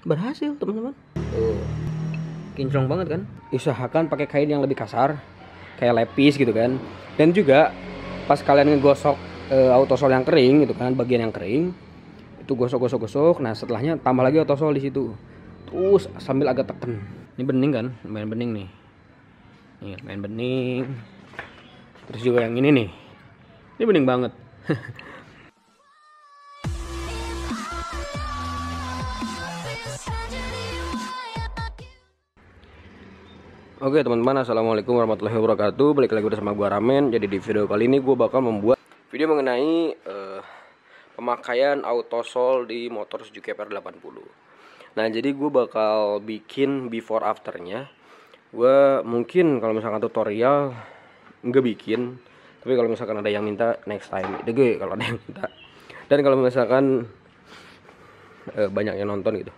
berhasil teman-teman. Tuh, kinclong banget kan. Usahakan pakai kain yang lebih kasar, kayak lepis gitu kan. Dan juga pas kalian ngegosok autosol yang kering gitu kan, bagian yang kering itu gosok. Nah setelahnya tambah lagi autosol di situ. Terus sambil agak tekan. Ini bening kan, main bening nih. Nih main bening. Terus juga yang ini nih. Ini bening banget. Oke teman-teman, assalamualaikum warahmatullahi wabarakatuh. Balik lagi bersama gua Ramen. Jadi di video kali ini gua bakal membuat video mengenai pemakaian autosol di motor Suzuki FR80. Nah jadi gua bakal bikin before afternya. Gua mungkin kalau misalkan tutorial nggak bikin, tapi kalau misalkan ada yang minta next time itu gue kalau ada yang minta. Dan kalau misalkan banyak yang nonton gitu.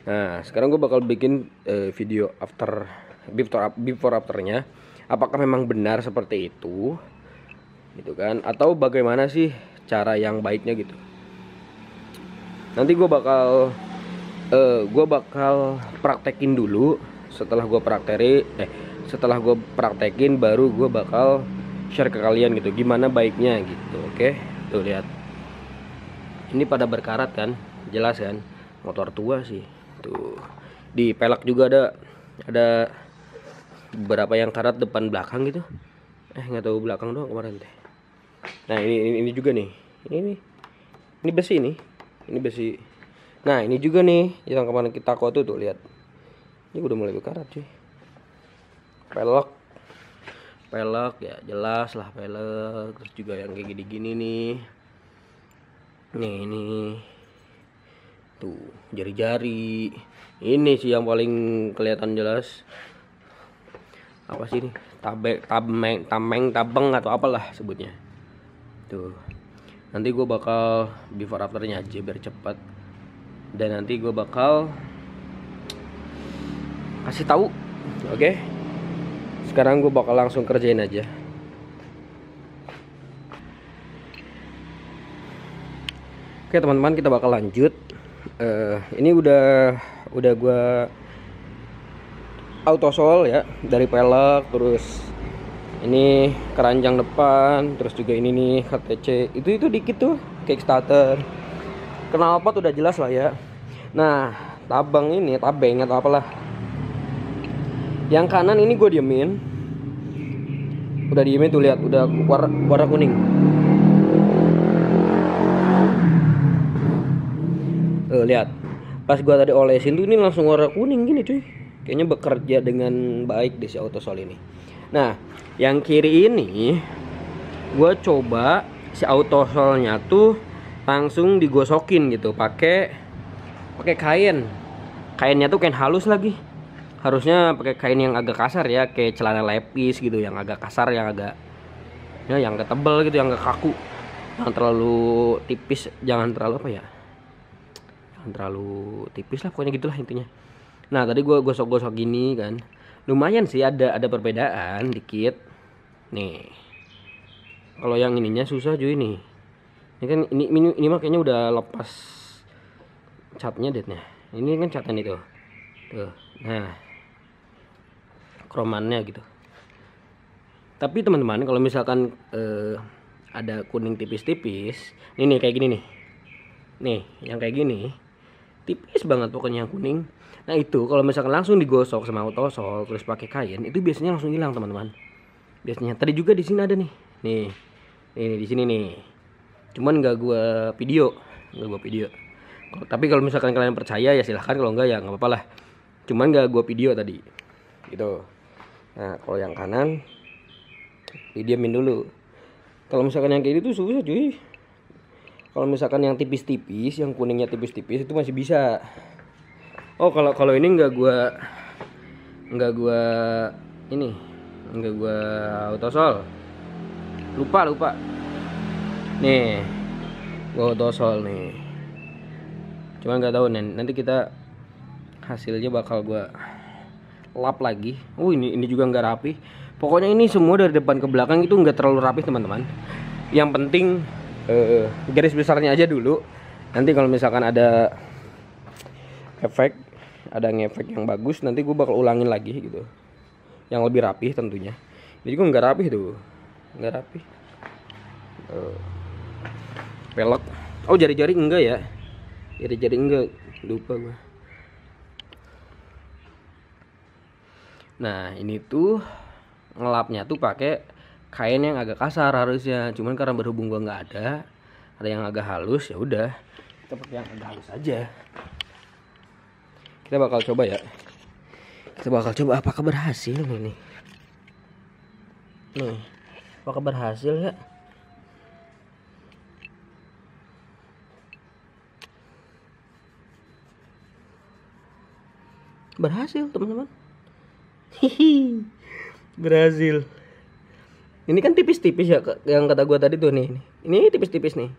Nah sekarang gue bakal bikin video before afternya, apakah memang benar seperti itu gitu kan, atau bagaimana sih cara yang baiknya gitu. Nanti gue bakal praktekin dulu. Setelah gue praktekin baru gue bakal share ke kalian gitu gimana baiknya gitu. Oke, tuh lihat ini pada berkarat kan, jelas kan, motor tua sih. Tuh di pelek juga ada beberapa yang karat depan belakang gitu. Nggak tahu belakang doang kemarin teh. Nah ini juga nih, ini besi ini besi. Nah ini juga nih yang kemarin kita tuh lihat, ini udah mulai berkarat cuy. Pelek ya jelas lah pelek. Terus juga yang kayak gini nih. Ini tuh jari-jari. Ini sih yang paling kelihatan jelas. Apa sih ini? Tabeng atau apalah sebutnya. Tuh. Nanti gue bakal before afternya aja biar cepat. Dan nanti gue bakal kasih tahu. Oke. Sekarang gue bakal langsung kerjain aja. Oke teman-teman, kita bakal lanjut. Ini udah gue autosol ya, dari pelek, terus ini keranjang depan, terus juga ini nih KTC. Itu dikit tuh Kickstarter. Knalpot udah jelas lah ya. Nah, tabeng atau apalah. Yang kanan ini gue diemin. Udah diemin tuh, lihat udah warna kuning. Lihat. Pas gue tadi olesin tuh ini langsung warna kuning gini cuy. Kayaknya bekerja dengan baik di si autosol ini. Nah, yang kiri ini gue coba si autosolnya tuh langsung digosokin gitu, pakai kain. Kainnya tuh kain halus lagi. Harusnya pakai kain yang agak kasar ya, kayak celana lepis gitu, yang agak kasar, yang agak tebal gitu, yang agak kaku. Jangan terlalu tipis, jangan terlalu tipis lah, pokoknya gitulah intinya. Nah tadi gue gosok-gosok gini kan, lumayan sih ada perbedaan dikit. Nih, kalau yang ininya susah cuy nih. Ini kan ini mah kayaknya udah lepas catnya detnya. Ini kan catnya itu. Tuh. Nah, kromannya gitu. Tapi teman-teman kalau misalkan ada kuning tipis-tipis, ini kayak gini nih. Nih, yang kayak gini tipis banget pokoknya yang kuning. Nah itu kalau misalkan langsung digosok sama autosol terus pakai kain, itu biasanya langsung hilang teman-teman. Biasanya tadi juga di sini ada nih. Nih di sini nih. Cuman nggak gua video. Tapi kalau misalkan kalian percaya ya silahkan, kalau enggak ya nggak apa-apa lah. Cuman nggak gua video tadi. Gitu. Nah kalau yang kanan didiamin dulu. Kalau misalkan yang kayak itu susah cuy. Kalau misalkan yang tipis-tipis, yang kuningnya tipis-tipis itu masih bisa. Oh kalau ini nggak gua autosol. Lupa. Nih, gua autosol nih. Cuman nggak tahu nanti kita hasilnya bakal gua lap lagi. Ini juga nggak rapi. Pokoknya ini semua dari depan ke belakang itu nggak terlalu rapi teman-teman. Yang penting garis besarnya aja dulu. Nanti kalau misalkan ada efek, ada ngefek yang bagus. Nanti gue bakal ulangin lagi gitu, yang lebih rapih tentunya. Jadi gue nggak rapih tuh, nggak rapih. Pelek. Oh, jari-jari enggak ya, jari-jari enggak, lupa gue. Nah ini tuh ngelapnya tuh pakai kain yang agak kasar harusnya, cuman karena berhubung gua nggak ada yang agak halus, ya udah kita pakai yang agak halus aja. Kita bakal coba ya, kita bakal coba apakah berhasil nih. Nih, apakah berhasil ya? Berhasil teman-teman. Hihi, berhasil. Ini kan tipis-tipis ya, yang kata gua tadi tuh nih. Ini tipis-tipis nih.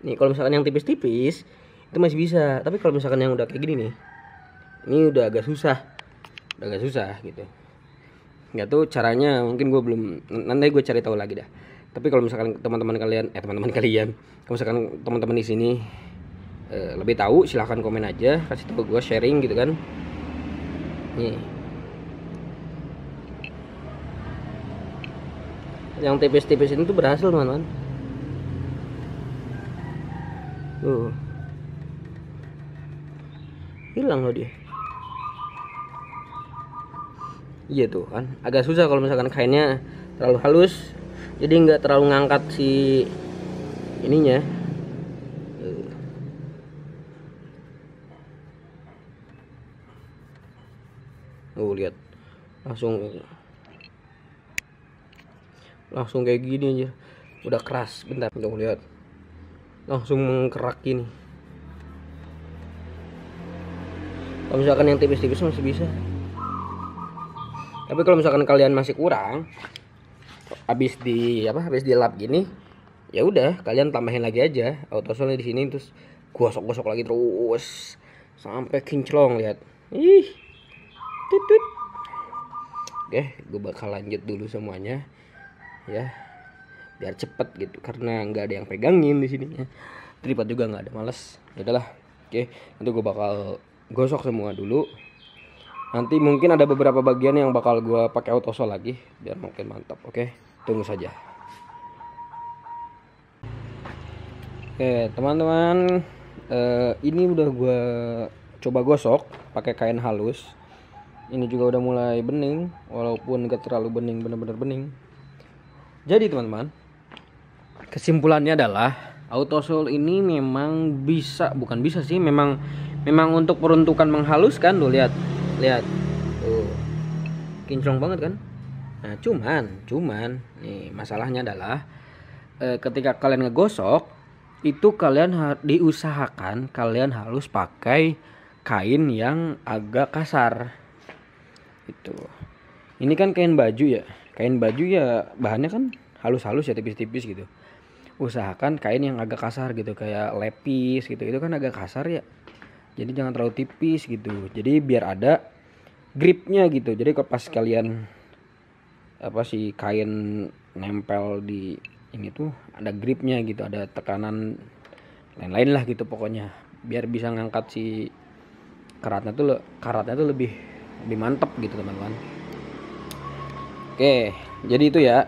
Nih kalau misalkan yang tipis-tipis itu masih bisa, tapi kalau misalkan yang udah kayak gini nih, ini udah agak susah, gitu. Nggak tahu caranya, mungkin gua belum, nanti gue cari tahu lagi dah. Tapi kalau misalkan teman-teman kalian, kalau misalkan teman-teman di sini lebih tahu, silahkan komen aja, kasih tahu gue, sharing gitu kan. Nih, yang tipis-tipis ini tuh berhasil teman-teman. Hilang loh dia. Iya tuh kan, agak susah kalau misalkan kainnya terlalu halus, jadi nggak terlalu ngangkat si ininya. Lihat, langsung kayak gini aja, udah keras. Bentar, lihat, langsung mengkerak gini. Kalau misalkan yang tipis-tipis masih bisa, tapi kalau misalkan kalian masih kurang, habis dilap gini, ya udah kalian tambahin lagi aja autosolnya di sini, terus gosok-gosok lagi terus sampai kinclong. Lihat, ih, tutut. Oke, gue bakal lanjut dulu semuanya ya, biar cepet gitu, karena nggak ada yang pegangin di sini ya. Tripod juga nggak ada, males. Udahlah. Oke, nanti gue bakal gosok semua dulu. Nanti mungkin ada beberapa bagian yang bakal gue pakai autosol lagi biar makin mantap. Oke, tunggu saja. Oke teman-teman, ini udah gue coba gosok pakai kain halus. Ini juga udah mulai bening, walaupun gak terlalu bening, bener-bener bening. Jadi teman-teman, kesimpulannya adalah autosol ini memang bukan bisa sih, memang untuk peruntukan menghaluskan. Tuh lihat tuh, kinclong banget kan. Nah cuman nih masalahnya adalah ketika kalian ngegosok itu kalian diusahakan kalian harus pakai kain yang agak kasar. Itu ini kan kain baju ya, bahannya kan halus-halus ya, tipis-tipis gitu. Usahakan kain yang agak kasar gitu, kayak lepis gitu, itu kan agak kasar ya, jadi jangan terlalu tipis gitu, jadi biar ada gripnya gitu. Jadi kalau pas kalian kain nempel di ini tuh ada gripnya gitu, ada tekanan lain-lain lah gitu pokoknya, biar bisa ngangkat si karatnya tuh lebih mantap gitu teman-teman. Oke, jadi itu ya.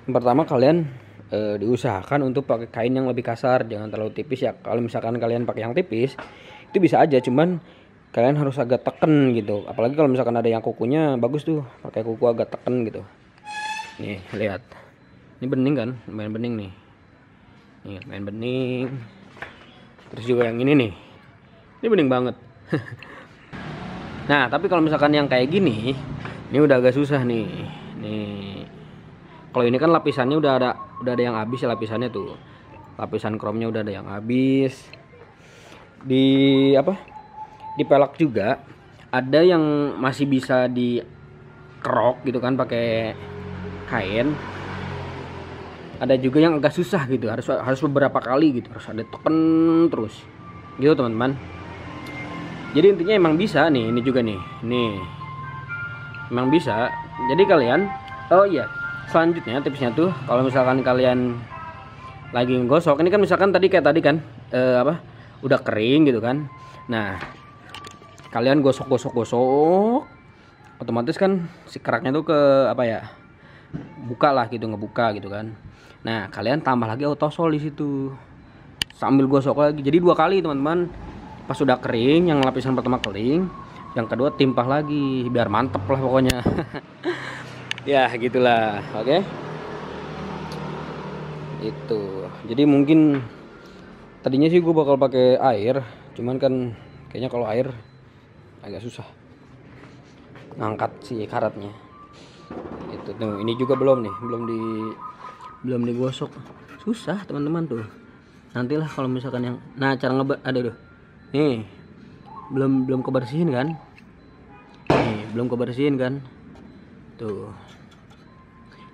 Yang pertama kalian diusahakan untuk pakai kain yang lebih kasar, jangan terlalu tipis ya. Kalau misalkan kalian pakai yang tipis itu bisa aja, cuman kalian harus agak teken gitu. Apalagi kalau misalkan ada yang kukunya bagus tuh, pakai kuku agak teken gitu. Nih lihat, ini bening kan, lumayan bening nih. Nih lumayan bening. Terus juga yang ini nih, ini bening banget. Nah tapi kalau misalkan yang kayak gini, ini udah agak susah nih. Nih kalau ini kan lapisannya udah ada yang habis ya, lapisannya tuh, lapisan chrome-nya udah ada yang habis. Di pelak juga ada yang masih bisa dikerok gitu kan pakai kain. Ada juga yang agak susah gitu, harus beberapa kali gitu, harus ada teken terus gitu teman-teman. Jadi intinya emang bisa nih, ini juga nih emang bisa. Jadi kalian, oh iya, selanjutnya tipsnya tuh kalau misalkan kalian lagi ngegosok, ini kan misalkan kayak tadi kan udah kering gitu kan. Nah kalian gosok, otomatis kan si keraknya tuh ke apa ya, buka lah gitu, ngebuka gitu kan. Nah kalian tambah lagi autosol di situ sambil gosok lagi, jadi 2 kali teman-teman. Pas sudah kering, yang lapisan pertama kering, yang kedua timpah lagi biar mantep lah pokoknya. Ya gitulah, oke. Itu jadi mungkin tadinya sih gue bakal pakai air, cuman kan kayaknya kalau air agak susah ngangkat si karatnya. Itu tuh, ini juga belum nih, belum digosok, susah teman-teman tuh. Nantilah kalau misalkan yang, nah cara ada tuh nih, belum kebersihin kan, nih belum kebersihin kan, tuh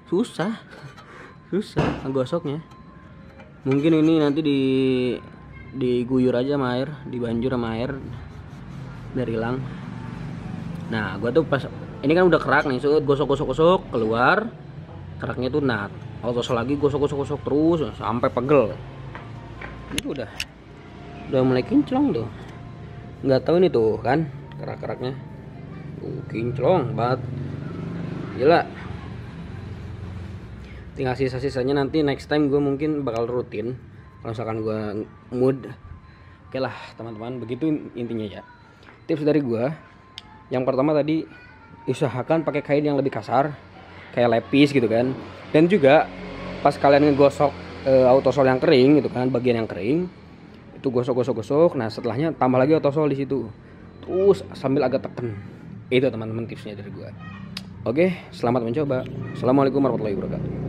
susah ngegosoknya. Mungkin ini nanti diguyur aja sama air, dibanjur sama air biar hilang. Nah gua tuh pas ini kan udah kerak nih, gosok keluar keraknya tuh, nah autosol lagi gosok terus sampai pegel. Ini udah mulai kinclong tuh, nggak tahu ini tuh kan kerak-keraknya kinclong banget, gila. Tinggal sisa-sisanya nanti next time gue mungkin bakal rutin kalau misalkan gue mood. Oke lah teman-teman, begitu intinya ya. Tips dari gue, yang pertama tadi, usahakan pakai kain yang lebih kasar kayak lepis gitu kan. Dan juga pas kalian ngegosok autosol yang kering gitu kan, bagian yang kering itu gosok. Nah setelahnya tambah lagi autosol di situ, terus sambil agak tekan. Itu teman-teman tipsnya dari gue. Oke, selamat mencoba. Assalamualaikum warahmatullahi wabarakatuh.